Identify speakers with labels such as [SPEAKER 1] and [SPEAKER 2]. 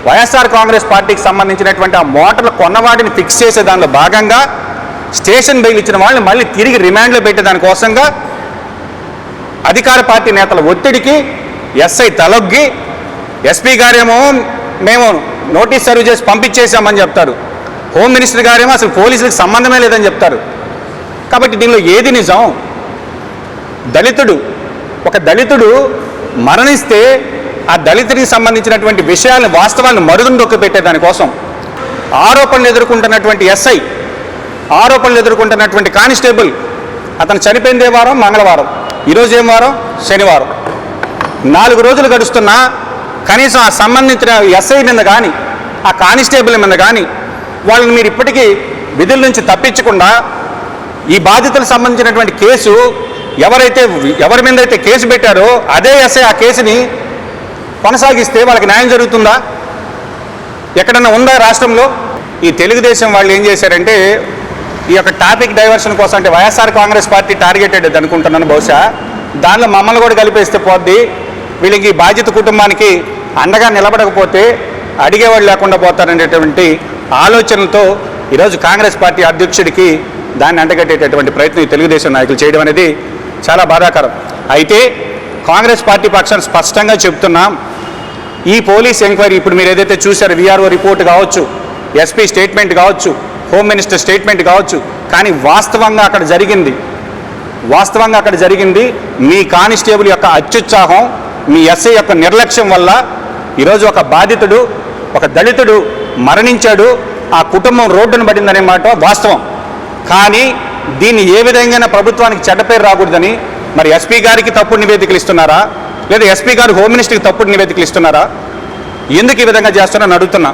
[SPEAKER 1] వైఎస్ఆర్ కాంగ్రెస్ పార్టీకి సంబంధించినటువంటి ఆ మోటార్లు కొన్నవాటిని ఫిక్స్ చేసే దానిలో భాగంగా స్టేషన్ బెయిల్ ఇచ్చిన వాళ్ళని మళ్ళీ తిరిగి రిమాండ్లో పెట్టే దానికోసంగా అధికార పార్టీ నేతల ఒత్తిడికి ఎస్ఐ తలొగ్గి ఎస్పీ గారేమో మేము నోటీస్ సర్వ్ చేసి పంపించేశామని చెప్తారు. హోమ్ మినిస్టర్ గారేమో అసలు పోలీసులకు సంబంధమే లేదని చెప్తారు. కాబట్టి దీనిలో ఏది నిజం? ఒక దళితుడు మరణిస్తే ఆ దళితుడికి సంబంధించినటువంటి విషయాలను వాస్తవాలను మరుగుదొక్క పెట్టేదానికోసం ఆరోపణలు ఎదుర్కొంటున్నటువంటి ఎస్ఐ, ఆరోపణలు ఎదుర్కొంటున్నటువంటి కానిస్టేబుల్, అతను చనిపోయిందే వారం మంగళవారం, ఈరోజు ఏం వారం? శనివారం. 4 రోజులు గడుస్తున్నా కనీసం ఆ సంబంధించిన ఎస్ఐ మీద కానీ ఆ కానిస్టేబుల్ మీద కానీ వాళ్ళని మీరు ఇప్పటికీ విధుల నుంచి తప్పించకుండా ఈ బాధితులకు సంబంధించినటువంటి కేసు ఎవరి మీద అయితే కేసు పెట్టారో అదే ఎస్ఐ ఆ కేసుని కొనసాగిస్తే వాళ్ళకి న్యాయం జరుగుతుందా? ఎక్కడన్నా ఉందా రాష్ట్రంలో? ఈ తెలుగుదేశం వాళ్ళు ఏం చేశారంటే ఈ యొక్క టాపిక్ డైవర్షన్ కోసం, అంటే వైఎస్ఆర్ కాంగ్రెస్ పార్టీ టార్గెటెడ్ అనుకుంటున్నాను బహుశా, దానిలో మమ్మల్ని కూడా కలిపేస్తే పోద్ది, వీళ్ళకి బాధిత కుటుంబానికి అండగా నిలబడకపోతే అడిగేవాళ్ళు లేకుండా పోతారనేటువంటి ఆలోచనలతో ఈరోజు కాంగ్రెస్ పార్టీ అధ్యక్షుడికి దాన్ని అంటగట్టేటటువంటి ప్రయత్నం ఈ తెలుగుదేశం నాయకులు చేయడం అనేది చాలా బాధాకరం. అయితే కాంగ్రెస్ పార్టీ పక్షాన్ని స్పష్టంగా చెప్తున్నాం, ఈ పోలీస్ ఎంక్వైరీ ఇప్పుడు మీరు ఏదైతే చూశారో విఆర్ఓ రిపోర్ట్ కావచ్చు, ఎస్పీ స్టేట్మెంట్ కావచ్చు, హోమ్ మినిస్టర్ స్టేట్మెంట్ కావచ్చు, కానీ వాస్తవంగా అక్కడ జరిగింది మీ కానిస్టేబుల్ యొక్క అత్యుత్సాహం, మీ ఎస్ఐ యొక్క నిర్లక్ష్యం వల్ల ఈరోజు ఒక బాధితుడు, ఒక దళితుడు మరణించాడు, ఆ కుటుంబం రోడ్డును పడిందనే మాట వాస్తవం. కానీ దీన్ని ఏ విధంగా ప్రభుత్వానికి చెడ్డ పేరు రాకూడదని మరి ఎస్పీ గారికి తప్పుడు నివేదికలు ఇస్తున్నారా, లేదా ఎస్పీ గారు హోమ్ మినిస్టర్కి తప్పుడు నివేదికలు ఇస్తున్నారా? ఎందుకు ఈ విధంగా చేస్తున్నారని అడుగుతున్నా.